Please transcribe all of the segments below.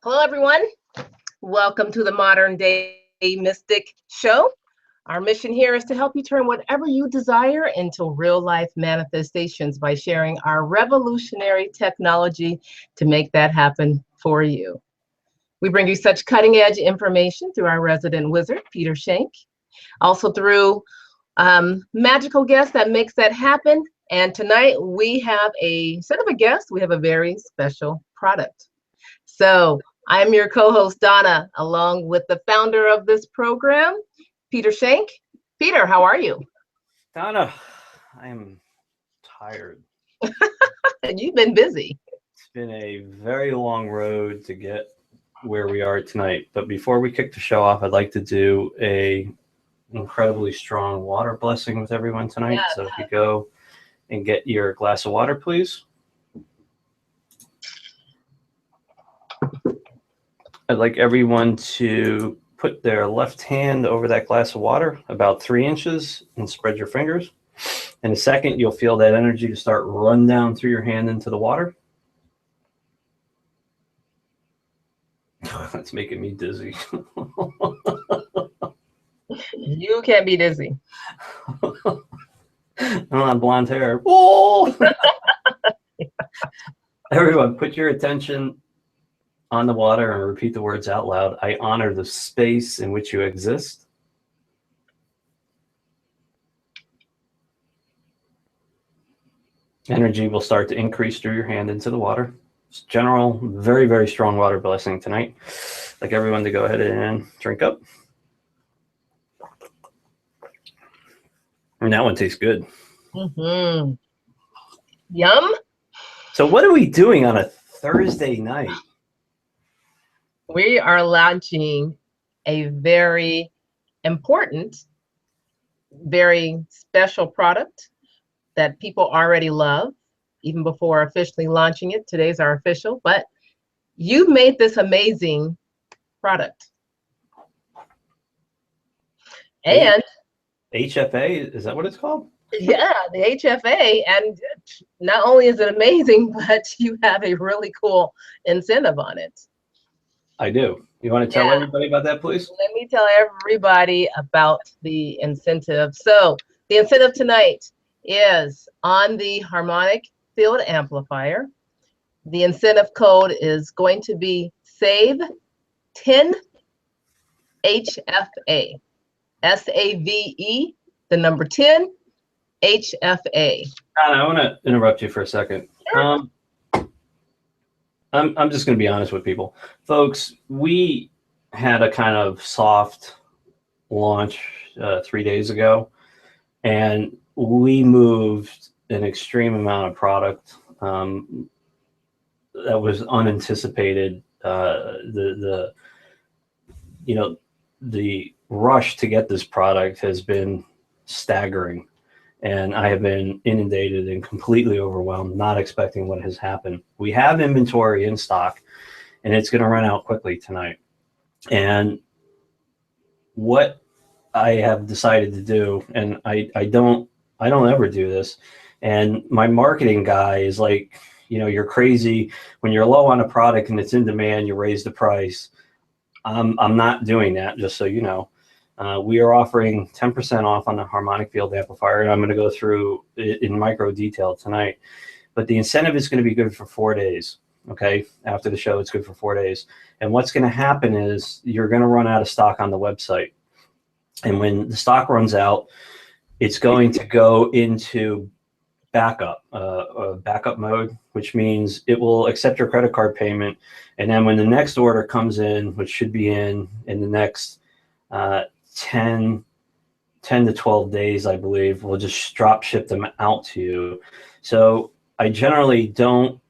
Hello, everyone. Welcome to the Modern Day Mystic Show. Our mission here is to help you turn whatever you desire into real-life manifestations by sharing our revolutionary technology to make that happen for you. We bring you such cutting-edge information through our resident wizard, Peter Schenk, also through magical guests that makes that happen. And tonight we have instead of a guest, we have a very special product. So I'm your co-host, Donna, along with the founder of this program, Peter Schenk. Peter, how are you? Donna, I am tired. You've been busy. It's been a very long road to get where we are tonight. But before we kick the show off, I'd like to do an incredibly strong water blessing with everyone tonight. Yeah. So if you go and get your glass of water, please. I'd like everyone to put their left hand over that glass of water about 3 inches and spread your fingers. In a second, you'll feel that energy to start run down through your hand into the water. That's making me dizzy. You can be dizzy. I don't have blonde hair. Oh! Everyone, put your attention on the water and repeat the words out loud. I honor the space in which you exist. Energy will start to increase through your hand into the water. It's general, very, very strong water blessing tonight. I'd like everyone to go ahead and drink up. And that one tastes good. Mm-hmm. Yum. So what are we doing on a Thursday night? We are launching a very important, very special product that people already love, even before officially launching it. Today's our official, but you made this amazing product. And HFA, is that what it's called? yeah, the HFA. And not only is it amazing, but you have a really cool incentive on it. I do. You want to tell everybody about that, please? Let me tell everybody about the incentive. So the incentive tonight is on the Harmonic Field Amplifier. The incentive code is going to be SAVE 10 HFA. SAVE, the number 10 HFA. Donna, I want to interrupt you for a second. Sure. I'm just going to be honest with people. Folks, we had a kind of soft launch 3 days ago, and we moved an extreme amount of product that was unanticipated. The rush to get this product has been staggering. And I have been inundated and completely overwhelmed, not expecting what has happened. We have inventory in stock, and it's going to run out quickly tonight. And what I have decided to do, and I don't ever do this, and my marketing guy is like, you're crazy. When you're low on a product and it's in demand, you raise the price. I'm not doing that, just so you know. We are offering 10% off on the Harmonic Field Amplifier, and I'm going to go through it in micro detail tonight. But the incentive is going to be good for 4 days, okay? After the show, it's good for 4 days. And what's going to happen is you're going to run out of stock on the website. And when the stock runs out, it's going to go into backup mode, which means it will accept your credit card payment. And then when the next order comes in, which should be in the next 10 to 12 days, I believe, we'll just drop ship them out to you. So I generally don't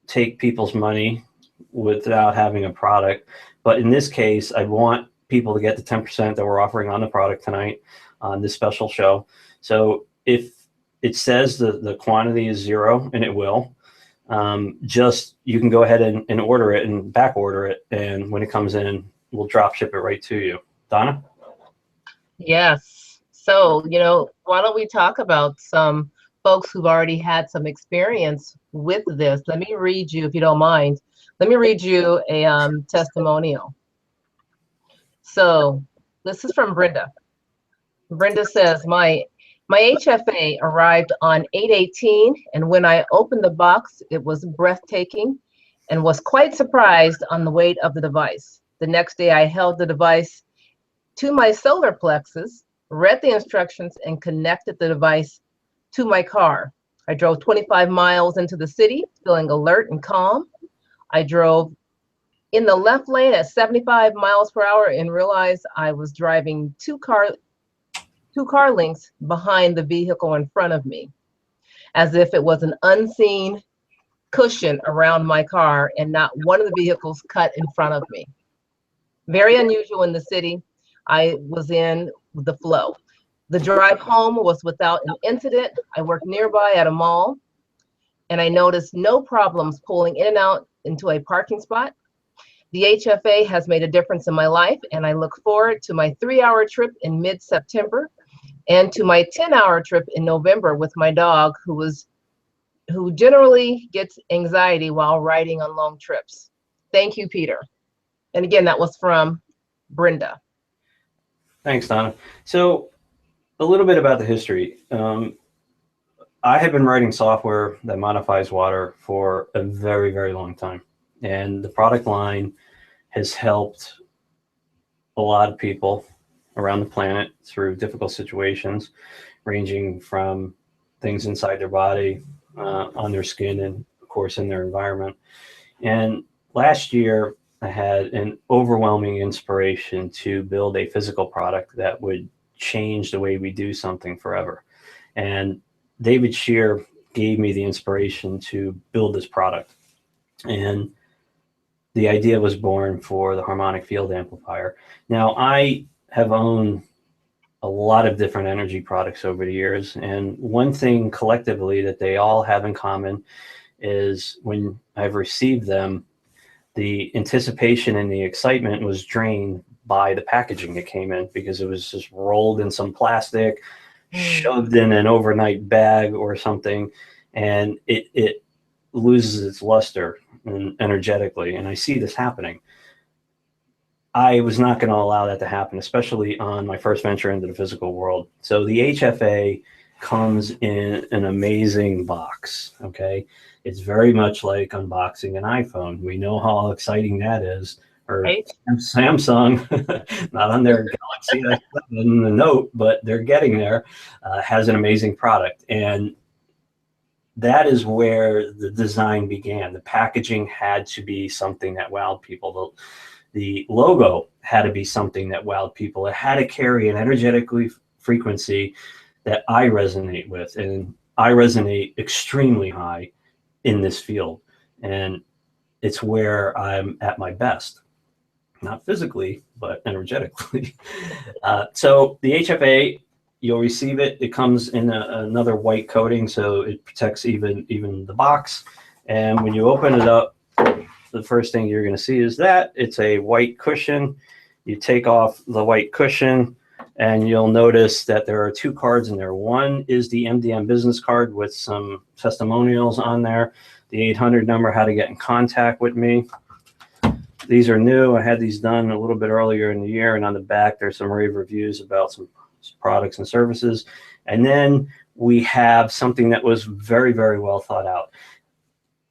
take people's money without having a product. But in this case, I want people to get the 10% that we're offering on the product tonight on this special show. So if it says the quantity is 0, and it will, you can go ahead and order it and back order it. And when it comes in, we'll drop ship it right to you. Donna? Yes. So, why don't we talk about some folks who've already had some experience with this? Let me read you, if you don't mind, Let me read you a testimonial. So this is from Brenda. Brenda says, my HFA arrived on 8/18, and when I opened the box, it was breathtaking and was quite surprised on the weight of the device. The next day, I held the device to my solar plexus, read the instructions, and connected the device to my car. I drove 25 miles into the city, feeling alert and calm. I drove in the left lane at 75 miles per hour and realized I was driving two car lengths behind the vehicle in front of me, as if it was an unseen cushion around my car and not one of the vehicles cut in front of me. Very unusual in the city I was in the flow. The drive home was without an incident. I worked nearby at a mall, and I noticed no problems pulling in and out into a parking spot. The HFA has made a difference in my life, and I look forward to my 3-hour trip in mid-September and to my 10-hour trip in November with my dog, who generally gets anxiety while riding on long trips. Thank you, Peter. And again, that was from Brenda. Thanks, Donna. So a little bit about the history. I have been writing software that modifies water for a very, very long time. And the product line has helped a lot of people around the planet through difficult situations, ranging from things inside their body, on their skin, and of course in their environment. And last year, I had an overwhelming inspiration to build a physical product that would change the way we do something forever. And David Shear gave me the inspiration to build this product. And the idea was born for the Harmonic Field Amplifier. Now, I have owned a lot of different energy products over the years. And one thing collectively that they all have in common is when I've received them, the anticipation and the excitement was drained by the packaging that came in, because it was just rolled in some plastic, shoved in an overnight bag or something, and it loses its luster and energetically. And I see this happening. I was not going to allow that to happen, especially on my first venture into the physical world. So the HFA comes in an amazing box, okay? It's very much like unboxing an iPhone. We know how exciting that is. Or right. Samsung, not on their Galaxy S7, the Note, but they're getting there, has an amazing product. And that is where the design began. The packaging had to be something that wowed people. The logo had to be something that wowed people. It had to carry an energetic frequency that I resonate with. And I resonate extremely high in this field. And it's where I'm at my best. Not physically, but energetically. So the HFA, you'll receive it. It comes in another white coating, so it protects even the box. And when you open it up, the first thing you're going to see is that it's a white cushion. You take off the white cushion, and you'll notice that there are 2 cards in there. One is the MDM business card with some testimonials on there, the 800 number, how to get in contact with me. These are new. I had these done a little bit earlier in the year, and on the back there's some rave reviews about some products and services. And then we have something that was very, very well thought out.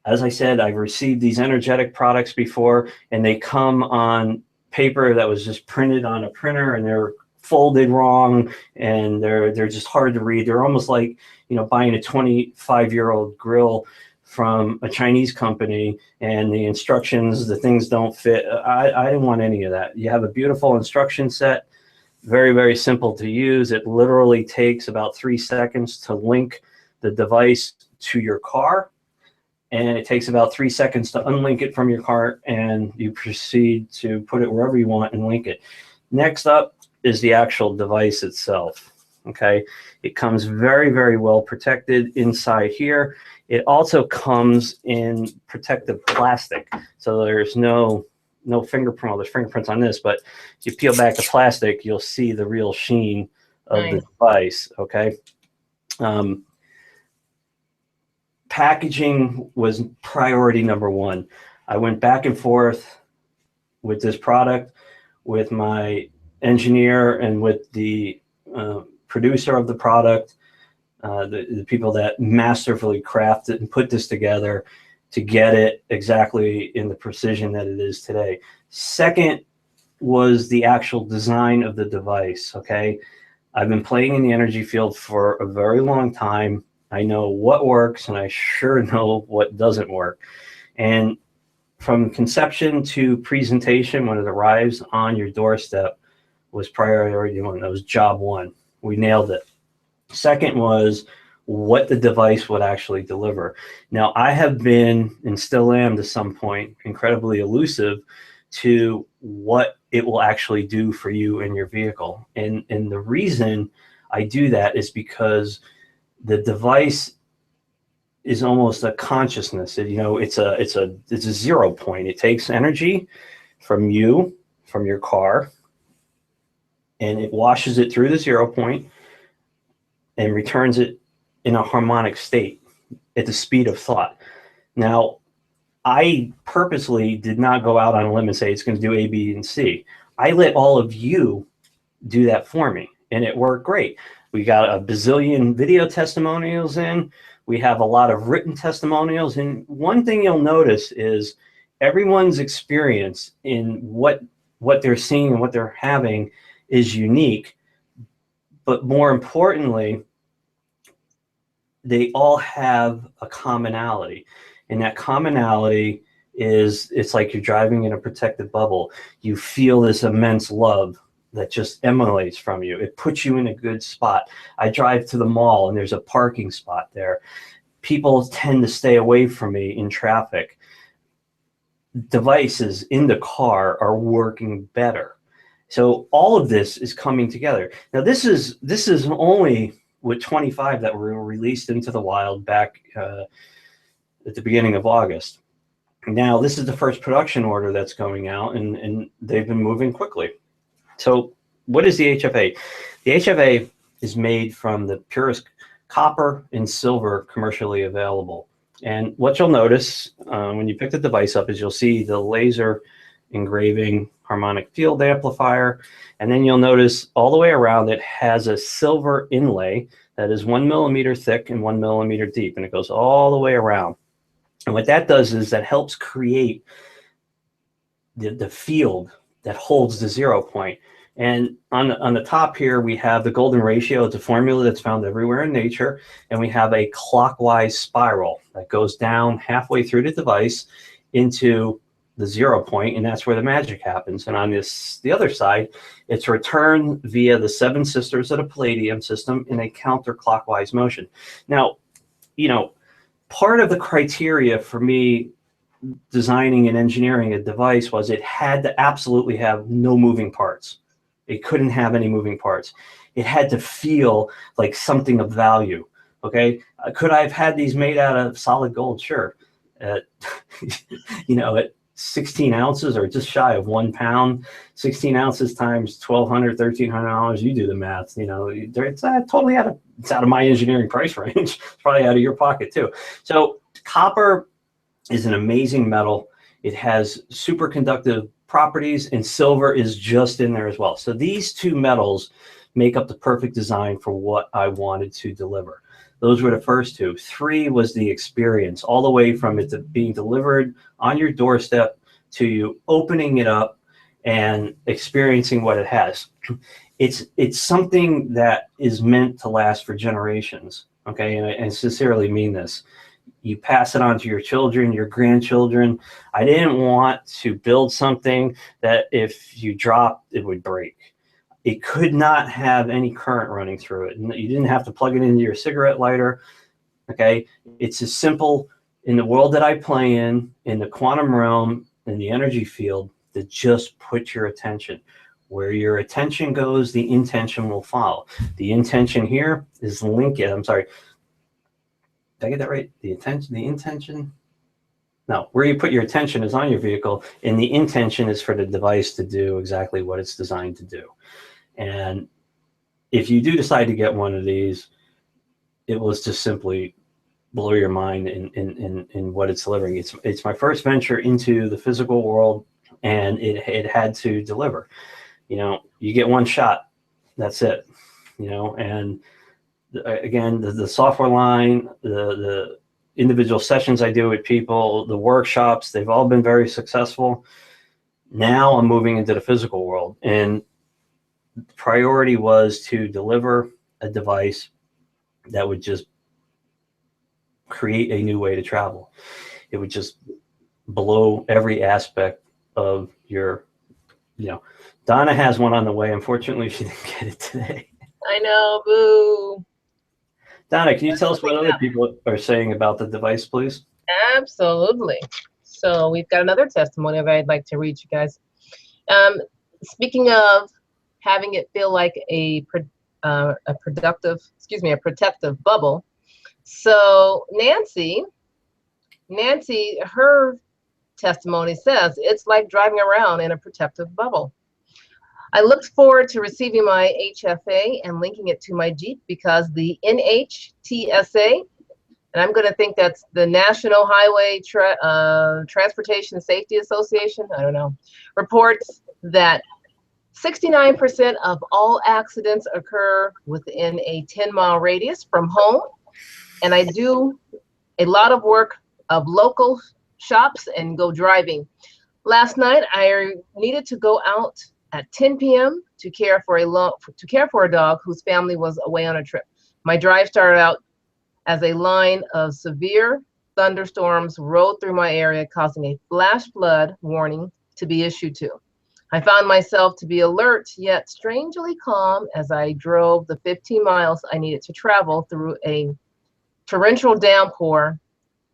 As I said, I've received these energetic products before, and they come on paper that was just printed on a printer, and they're folded wrong, and they're just hard to read. They're almost like, you know, buying a 25-year-old grill from a Chinese company, and the instructions, the things don't fit. I didn't want any of that. You have a beautiful instruction set, very, very simple to use. It literally takes about 3 seconds to link the device to your car, and it takes about 3 seconds to unlink it from your car, and you proceed to put it wherever you want and link it. Next up is the actual device itself. Okay, it comes very, very well protected inside here. It also comes in protective plastic, so there's no fingerprint. Well, there's fingerprints on this, but if you peel back the plastic, you'll see the real sheen of the device. Okay, packaging was priority number 1. I went back and forth with this product, with my engineer and with the producer of the product, the people that masterfully crafted and put this together to get it exactly in the precision that it is today. Second was the actual design of the device, okay? I've been playing in the energy field for a very long time. I know what works, and I sure know what doesn't work. And from conception to presentation, when it arrives on your doorstep, was priority one. That was job one. We nailed it. Second was what the device would actually deliver. Now, I have been, and still am to some point, incredibly elusive to what it will actually do for you in your vehicle. And the reason I do that is because the device is almost a consciousness. It's a 0 point. It takes energy from you, from your car, and it washes it through the 0 point and returns it in a harmonic state at the speed of thought. Now, I purposely did not go out on a limb and say it's going to do A, B, and C. I let all of you do that for me, and it worked great. We got a bazillion video testimonials in. We have a lot of written testimonials. And one thing you'll notice is everyone's experience in what they're seeing and what they're having is unique. But more importantly, they all have a commonality. And that commonality is, it's like you're driving in a protected bubble. You feel this immense love that just emanates from you. It puts you in a good spot. I drive to the mall and there's a parking spot there. People tend to stay away from me in traffic. Devices in the car are working better. So all of this is coming together. Now this is only with 25 that were released into the wild back at the beginning of August. Now this is the first production order that's going out, and they've been moving quickly. So what is the HFA? The HFA is made from the purest copper and silver commercially available. And what you'll notice when you pick the device up is you'll see the laser engraving Harmonic Field Amplifier. And then you'll notice all the way around it has a silver inlay that is 1 millimeter thick and 1 millimeter deep. And it goes all the way around. And what that does is that helps create the field that holds the 0 point. And on the top here, we have the golden ratio. It's a formula that's found everywhere in nature. And we have a clockwise spiral that goes down halfway through the device into the 0 point, and that's where the magic happens. And on the other side, it's returned via the 7 sisters of the Palladium system in a counterclockwise motion. Now, part of the criteria for me designing and engineering a device was it had to absolutely have no moving parts. It couldn't have any moving parts. It had to feel like something of value. Okay, could I have had these made out of solid gold? Sure. At 16 ounces or just shy of 1 pound, 16 ounces times $1,200, $1,300. You do the math. It's totally out of my engineering price range. It's probably out of your pocket too. So copper is an amazing metal. It has superconductive properties, and silver is just in there as well. So these two metals make up the perfect design for what I wanted to deliver. Those were the first two. 3 was the experience, all the way from it being delivered on your doorstep to you opening it up and experiencing what it has. It's something that is meant to last for generations, okay? And I sincerely mean this. You pass it on to your children, your grandchildren. I didn't want to build something that if you dropped, it would break. It could not have any current running through it. You didn't have to plug it into your cigarette lighter, okay? It's as simple in the world that I play in the quantum realm, in the energy field, to just put your attention. Where your attention goes, the intention will follow. The intention here is linked. I'm sorry. Did I get that right? The intention. No, where you put your attention is on your vehicle, and the intention is for the device to do exactly what it's designed to do. And if you do decide to get one of these, it was just simply blow your mind in what it's delivering. It's my first venture into the physical world, and it had to deliver. You know, you get one shot, that's it. You know, and again, the software line, the individual sessions I do with people, the workshops, they've all been very successful. Now I'm moving into the physical world, and priority was to deliver a device that would just create a new way to travel. It would just blow every aspect of your, you know. Donna has one on the way. Unfortunately, she didn't get it today. I know, boo. Donna, can you tell us what other people are saying about the device, please? Absolutely. So we've got another testimony that I'd like to read you guys. Speaking of having it feel like a protective bubble. So Nancy, her testimony says it's like driving around in a protective bubble. I looked forward to receiving my HFA and linking it to my Jeep because the NHTSA, and I'm going to think that's the National Highway Transportation Safety Association, I don't know, reports that 69% of all accidents occur within a 10-mile radius from home. And I do a lot of work of local shops and go driving. Last night, I needed to go out at 10 p.m. to care for a dog whose family was away on a trip. My drive started out as a line of severe thunderstorms rolled through my area, causing a flash flood warning to be issued to. I found myself to be alert yet strangely calm as I drove the 15 miles I needed to travel through a torrential downpour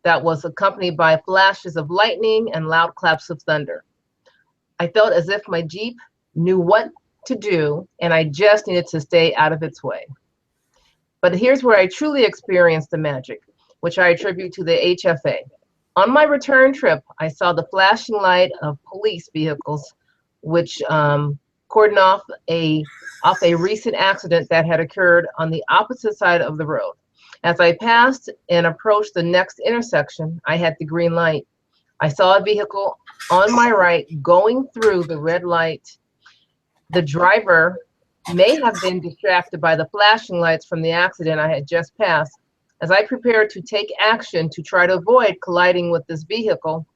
that was accompanied by flashes of lightning and loud claps of thunder. I felt as if my Jeep knew what to do, and I just needed to stay out of its way. But here's where I truly experienced the magic, which I attribute to the HFA. On my return trip, I saw the flashing light of police vehicles, which cordoned off a recent accident that had occurred on the opposite side of the road. As I passed and approached the next intersection, I had the green light. I saw a vehicle on my right going through the red light. The driver may have been distracted by the flashing lights from the accident I had just passed. As I prepared to take action to try to avoid colliding with this vehicle,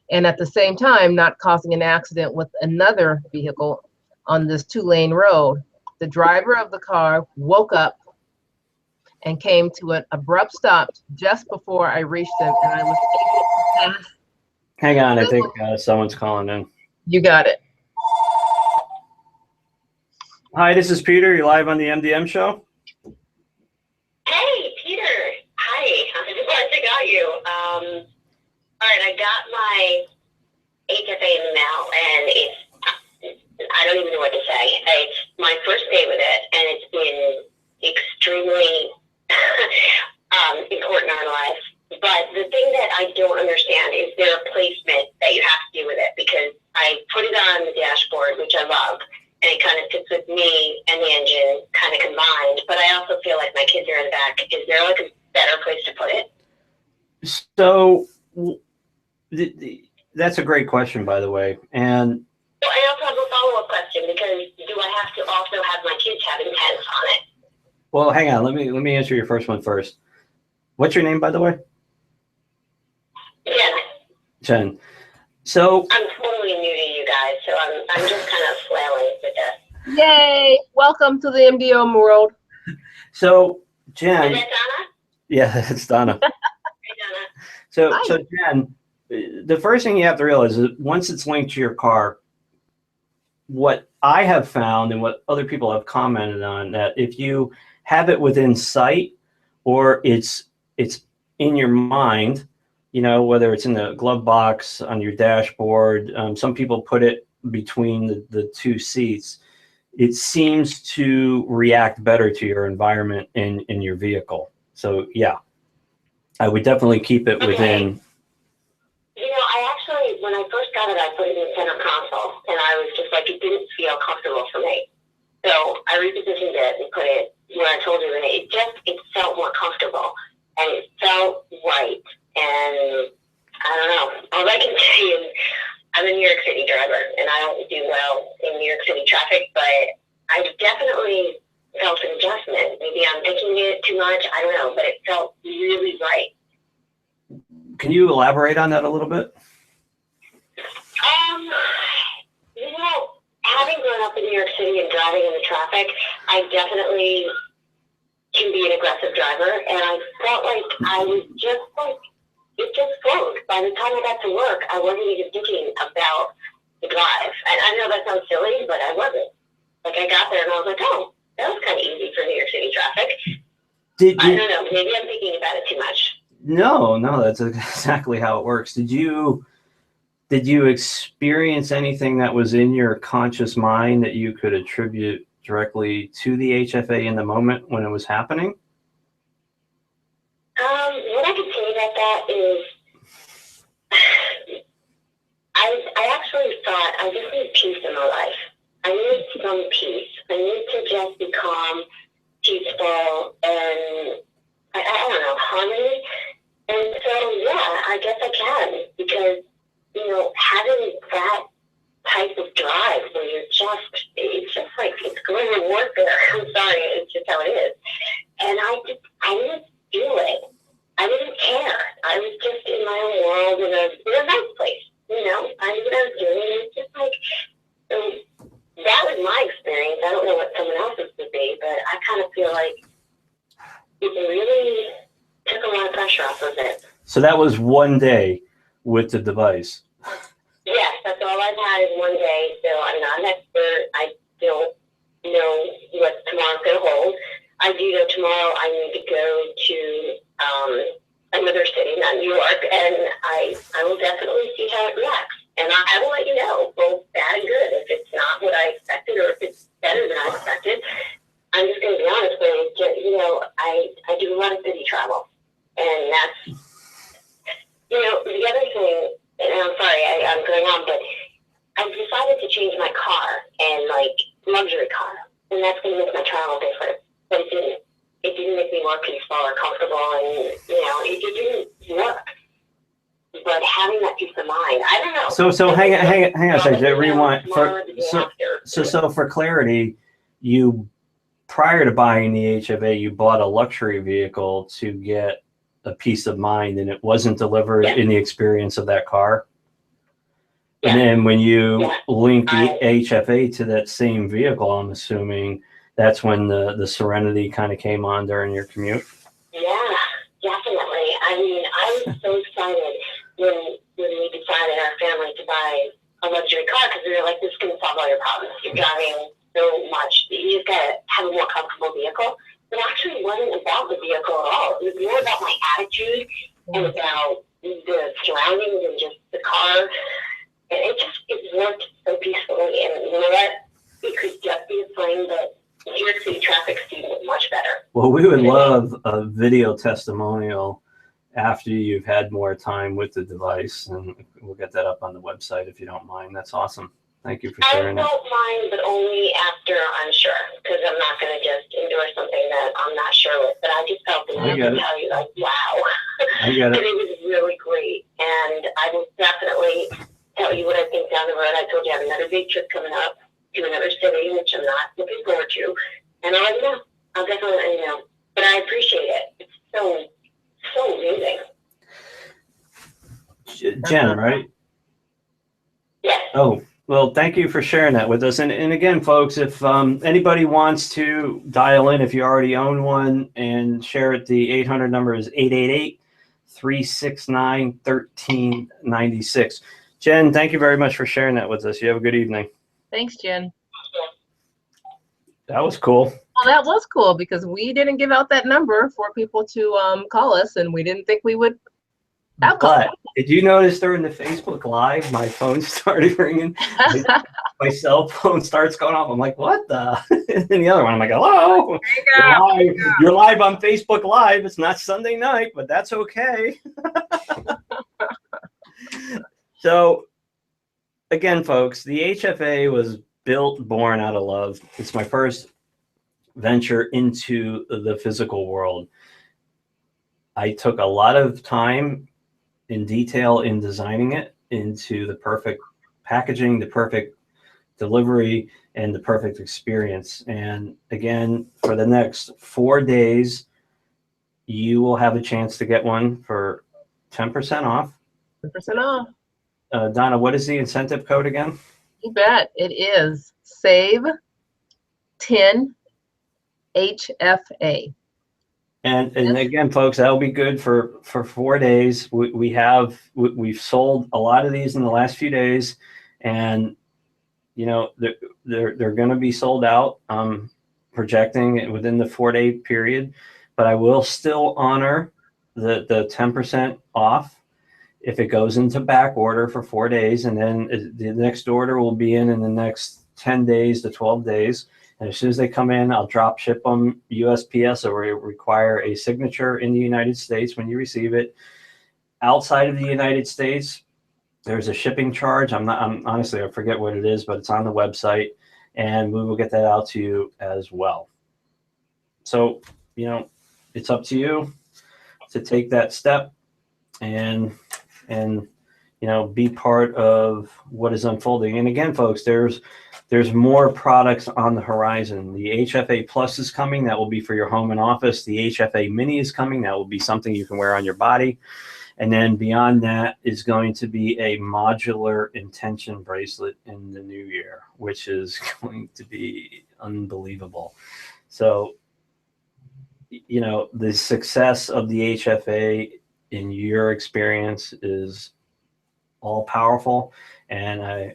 and at the same time not causing an accident with another vehicle on this 2-lane road, the driver of the car woke up and came to an abrupt stop just before I reached him, and I was able to pass. Hang on, I think someone's calling in. You got it. Hi, this is Peter. You're live on the MDM show. Hey, Peter. Hi. I'm glad I got you. All right, I got my HFA in the mail, and I don't even know what to say. It's my first day with it, and it's been extremely important in our lives. But the thing that I don't understand is there a placement that you have to do with it, because I put it on the dashboard, which I love, and it kind of fits with me and the engine kind of combined. But I also feel like my kids are in the back. Is there like a better place to put it? So that's a great question, by the way. And I also have a follow-up question, because do I have to also have my kids have antennas on it? well, hang on. Let me answer your first one first. What's your name, by the way? Yeah. Jen. So I'm totally new to you guys, so I'm just kind of flailing with this. Yay! Welcome to the MDM world. So Jen. Is that Donna? Yeah, it's Donna. Hey, Donna. So Jen, the first thing you have to realize is once it's linked to your car, what I have found and what other people have commented on, that if you have it within sight or it's in your mind, you know, whether it's in the glove box, on your dashboard, some people put it between the two seats, it seems to react better to your environment in your vehicle. So yeah, I would definitely keep it within. You know, I actually, when I first got it, I put it in center console, and I was just like, it didn't feel comfortable for me. So I repositioned it and put it where I told you, and it felt more comfortable, and it felt do well in New York City traffic, but I definitely felt an adjustment. Maybe I'm thinking it too much. I don't know, but it felt really right. Can you elaborate on that a little bit? You know, having grown up in New York City and driving in the traffic, I definitely can be an aggressive driver, and I felt like I was just like, it just flowed. By the time I got to work, I wasn't even thinking about the drive. And I know that sounds silly, but I wasn't. Like, I got there and I was like, oh, that was kind of easy for New York City traffic. I don't know. Maybe I'm thinking about it too much. No, that's exactly how it works. Did you experience anything that was in your conscious mind that you could attribute directly to the HFA in the moment when it was happening? What I could say about that is I actually thought I just need peace in my life. I need some peace. I need to just be calm, peaceful, and I don't know, harmony. And so, yeah, I guess I can, because, you know, having that type of drive where it's just like, it's guerrilla warfare. I'm sorry, it's just how it is. And I didn't feel it. I didn't care. I was just in my own world in a nice place, you know. I knew what I was doing. It's just like, that was my experience. I don't know what someone else's would be, but I kind of feel like it really took a lot of pressure off of it. So that was one day with the device. Yes, that's all I've had is one day. So I'm not an expert. I don't know what tomorrow's going to hold. I do know tomorrow I need to go to another city, not New York, and I will definitely see how it reacts. And I will let you know, both bad and good, if it's not what I expected or if it's better than I expected. I'm just going to be honest with you. You know, I do a lot of city travel, and that's, you know, the other thing, and I'm sorry, I'm going on, but I decided to change my car and, like, luxury car, and that's going to make my travel different. But it didn't make me more peaceful or comfortable, and, you know, it didn't work. But having that peace of mind, I don't know. So hang on a second, rewind. So for clarity, you, prior to buying the HFA, you bought a luxury vehicle to get a peace of mind, and it wasn't delivered in the experience of that car. And then when you link the HFA to that same vehicle, I'm assuming that's when the serenity kind of came on during your commute. Yeah, definitely. I mean, I was so excited when we decided, our family, to buy a luxury car, because we were like, this is going to solve all your problems. You're driving so much. You just got to have a more comfortable vehicle. But actually, it wasn't about the vehicle at all. It was more about my attitude and about the surroundings and just the car. And it worked so peacefully. And you know what? It could just be a sign that New York City traffic seemed much better. Well, we would love a video testimonial after you've had more time with the device, and we'll get that up on the website if you don't mind. That's awesome. Thank you for sharing that. I don't mind, but only after I'm sure, because I'm not going to just endorse something that I'm not sure with. But I just felt the need to tell you, like, wow. I get it. It was really great, and I will definitely tell you what I think down the road. I told you I have another big trip coming up to another city, which I'm not looking forward to, and I'll let you know. I'll definitely let you know. But I appreciate it. It's so amazing. Jen, right? Yes. Oh, well, thank you for sharing that with us. And again, folks, if anybody wants to dial in, if you already own one, and share it, the 800 number is 888-369-1396. Jen, thank you very much for sharing that with us. You have a good evening. Thanks, Jen. That was cool. Well, that was cool, because we didn't give out that number for people to call us, and we didn't think we would. But did you notice during the Facebook Live, my phone started ringing? My cell phone starts going off. I'm like, what the? And the other one, I'm like, hello. You're live on Facebook Live. It's not Sunday night, but that's okay. So, again, folks, the HFA was born out of love. It's my first venture into the physical world. I took a lot of time in detail in designing it into the perfect packaging, the perfect delivery and the perfect experience. And again, for the next 4 days, you will have a chance to get one for 10% off. 10% off. Donna, what is the incentive code again? You bet. It is SAVE 10 HFA. And again, folks, that'll be good for 4 days. We've sold a lot of these in the last few days, and you know they're going to be sold out. Projecting it within the 4-day period, but I will still honor the 10% off if it goes into back order for 4 days, and then the next order will be in the next 10 days to 12 days. And as soon as they come in, I'll drop ship them USPS, or require a signature in the United States when you receive it. Outside of the United States, there's a shipping charge. I'm honestly, I forget what it is, but it's on the website, and we will get that out to you as well. So, you know, it's up to you to take that step and you know, be part of what is unfolding. And again, folks, there's more products on the horizon. The HFA Plus is coming. That will be for your home and office. The HFA Mini is coming. That will be something you can wear on your body. And then beyond that is going to be a modular intention bracelet in the new year, which is going to be unbelievable. So, you know, the success of the HFA in your experience is all powerful, and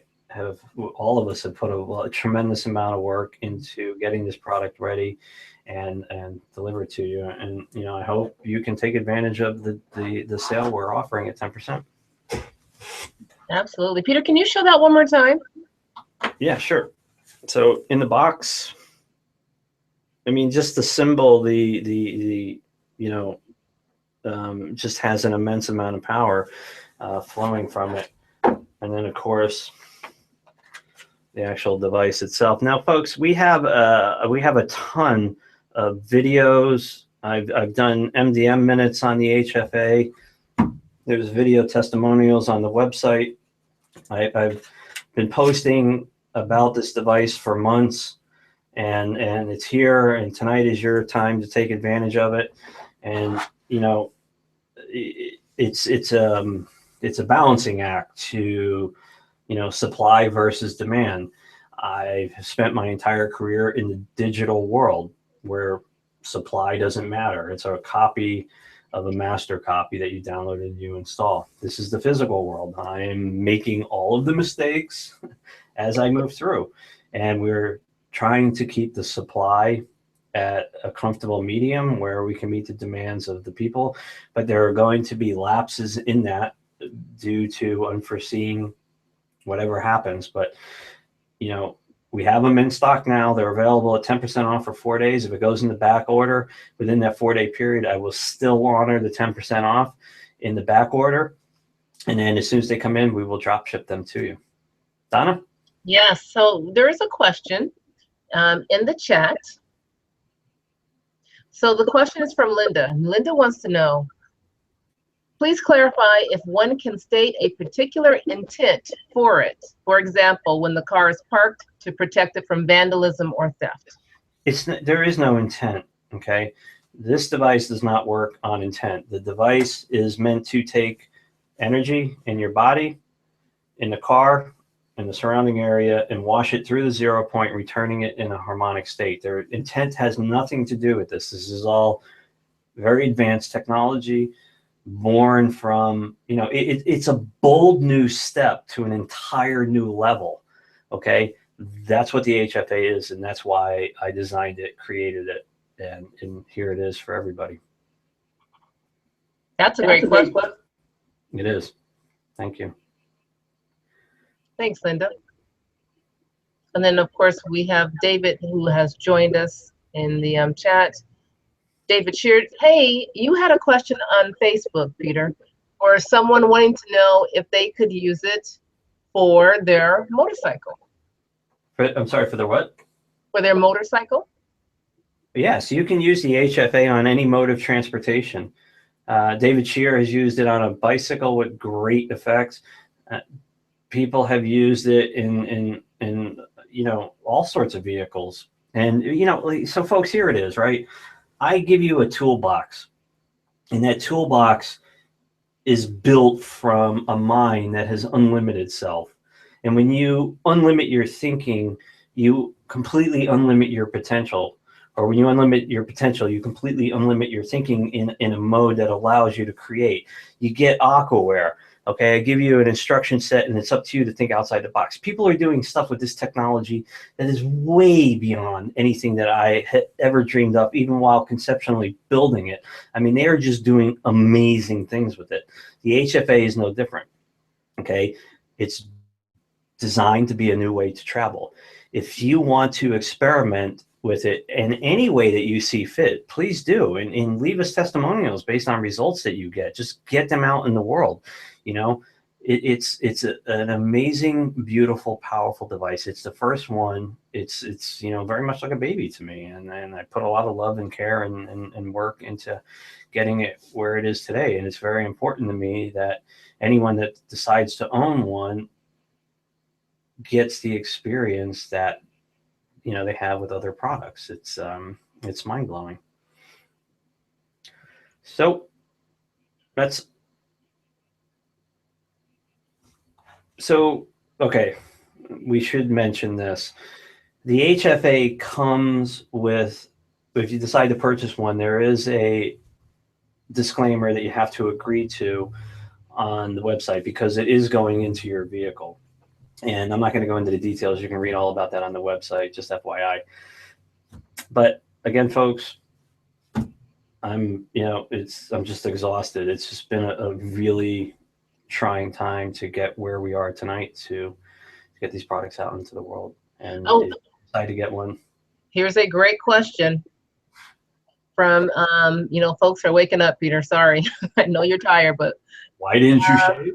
all of us have put a tremendous amount of work into getting this product ready and deliver it to you. And you know, I hope you can take advantage of the sale we're offering at 10%. Absolutely. Peter, can you show that one more time? Yeah, sure. So in the box, I mean, just the symbol, the you know, just has an immense amount of power flowing from it. And then of course the actual device itself. Now folks, we have a ton of videos. I've done MDM minutes on the HFA. There's video testimonials on the website. I've been posting about this device for months, and it's here, and tonight is your time to take advantage of it. And you know, it's a balancing act to, you know, supply versus demand. I've spent my entire career in the digital world where supply doesn't matter. It's a copy of a master copy that you download and you install. This is the physical world. I am making all of the mistakes as I move through, and we're trying to keep the supply at a comfortable medium where we can meet the demands of the people. But there are going to be lapses in that due to unforeseen whatever happens. But you know, we have them in stock now. They're available at 10% off for 4 days. If it goes in the back order within that 4-day period, I will still honor the 10% off in the back order. And then as soon as they come in, we will drop ship them to you. Donna? Yes, so there is a question in the chat. So the question is from Linda. Linda wants to know, please clarify if one can state a particular intent for it. For example, when the car is parked to protect it from vandalism or theft. There is no intent, okay? This device does not work on intent. The device is meant to take energy in your body, in the car, in the surrounding area, and wash it through the 0 point, returning it in a harmonic state. Their intent has nothing to do with this. This is all very advanced technology, born from, you know, it's a bold new step to an entire new level. Okay, that's what the HFA is, and that's why I designed it, created it, and here it is for everybody. That's a great question. It is. Thank you. Thanks, Linda. And then of course we have David, who has joined us in the chat. David shared, hey, you had a question on Facebook, Peter, or someone wanting to know if they could use it for their motorcycle. I'm sorry, for the what? For their motorcycle? Yes, you can use the HFA on any mode of transportation. David Shear has used it on a bicycle with great effects. People have used it in you know, all sorts of vehicles. And, you know, so folks, here it is, right? I give you a toolbox, and that toolbox is built from a mind that has unlimited self. And when you unlimit your thinking, you completely unlimit your potential. Or when you unlimit your potential, you completely unlimit your thinking in a mode that allows you to create. You get aquaware. Okay, I give you an instruction set, and it's up to you to think outside the box. People are doing stuff with this technology that is way beyond anything that I had ever dreamed up, even while conceptually building it. I mean, they are just doing amazing things with it. The HFA is no different. Okay, it's designed to be a new way to travel. If you want to experiment with it in any way that you see fit, please do, and leave us testimonials based on results that you get. Just get them out in the world. You know, it's an amazing, beautiful, powerful device. It's the first one. It's you know, very much like a baby to me, and I put a lot of love and care and work into getting it where it is today. And it's very important to me that anyone that decides to own one gets the experience that, you know, they have with other products. It's mind-blowing. So okay, we should mention this. The HFA comes with, if you decide to purchase one, there is a disclaimer that you have to agree to on the website, because it is going into your vehicle. And I'm not going to go into the details. You can read all about that on the website, just FYI. But again, folks, I'm just exhausted. It's just been a really trying time to get where we are tonight, to get these products out into the world. And decide to get one. Here's a great question from, you know, folks are waking up, Peter. Sorry. I know you're tired, but why didn't you shave?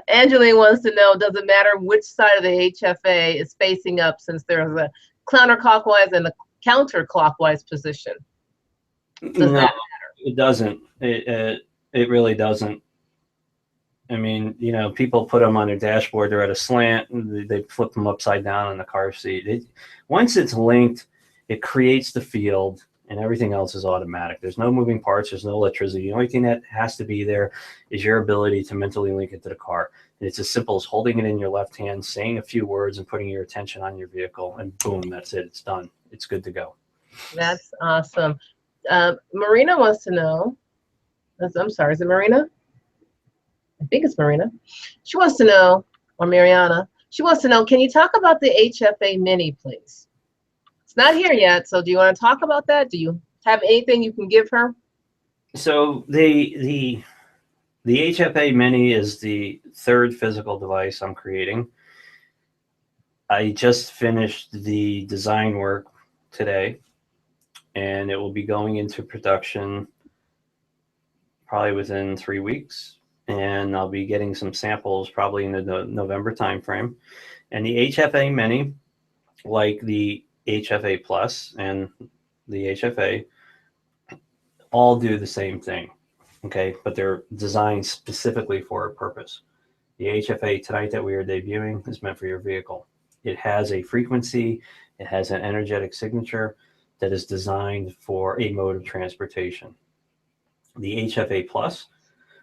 Angeline wants to know, does it matter which side of the HFA is facing up, since there's a counterclockwise and a counterclockwise position? Does that matter? It doesn't. It really doesn't. I mean, you know, people put them on their dashboard. They're at a slant. And they flip them upside down in the car seat. Once it's linked, it creates the field, and everything else is automatic. There's no moving parts. There's no electricity. The only thing that has to be there is your ability to mentally link it to the car. And it's as simple as holding it in your left hand, saying a few words, and putting your attention on your vehicle, and boom, that's it. It's done. It's good to go. That's awesome. Marina wants to know, I'm sorry, is it Marina? I think it's Marina. She wants to know, or Mariana, she wants to know, can you talk about the HFA Mini, please? It's not here yet, so do you want to talk about that? Do you have anything you can give her? So the HFA Mini is the third physical device I'm creating. I just finished the design work today, and it will be going into production probably within 3 weeks. And I'll be getting some samples probably in the November timeframe. And the HFA Mini, like the HFA Plus and the HFA, all do the same thing, okay? But they're designed specifically for a purpose. The HFA tonight that we are debuting is meant for your vehicle. It has a frequency, it has an energetic signature that is designed for a mode of transportation. The HFA Plus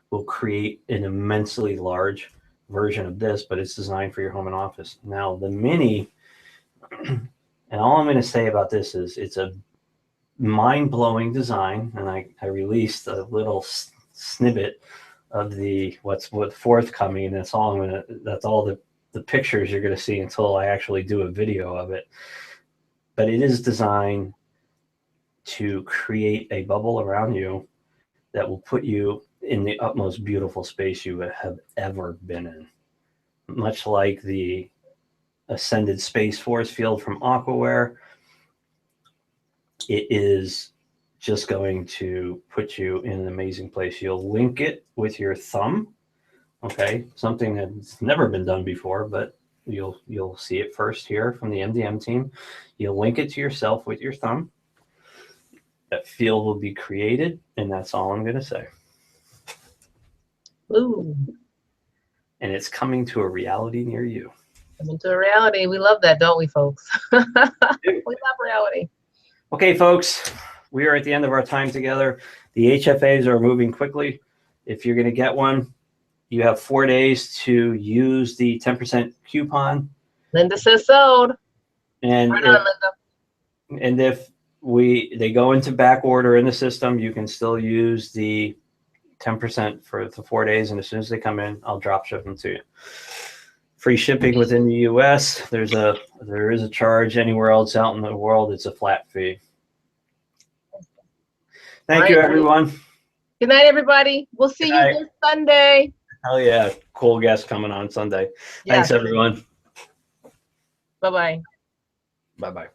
will create an immensely large version of this, but it's designed for your home and office. Now, the Mini, and all I'm going to say about this is it's a mind-blowing design, and I released a little snippet of what's forthcoming, and that's all the pictures you're going to see until I actually do a video of it. But it is designed to create a bubble around you that will put you in the utmost beautiful space you have ever been in. Much like the Ascended Space Force field from Aquaware, it is just going to put you in an amazing place. You'll link it with your thumb, okay? Something that's never been done before, but you'll see it first here from the MDM team. You'll link it to yourself with your thumb. That field will be created, and that's all I'm going to say. Ooh. and it's coming to a reality near you. Coming to a reality. We love that, don't we, folks? We love reality. Okay, folks, we are at the end of our time together. The HFAs are moving quickly. If you're going to get one, you have 4 days to use the 10% coupon. Linda says sold. And Right on, Linda. and if they go into back order in the system, you can still use the 10% for the 4 days. And as soon as they come in, I'll drop ship them to you. Free shipping within the US. There is a charge anywhere else out in the world. It's a flat fee. Thank you, everyone. Good night, everybody. We'll see you this Sunday. Hell yeah. Cool guest coming on Sunday. Yeah. Thanks, everyone. Bye-bye. Bye-bye.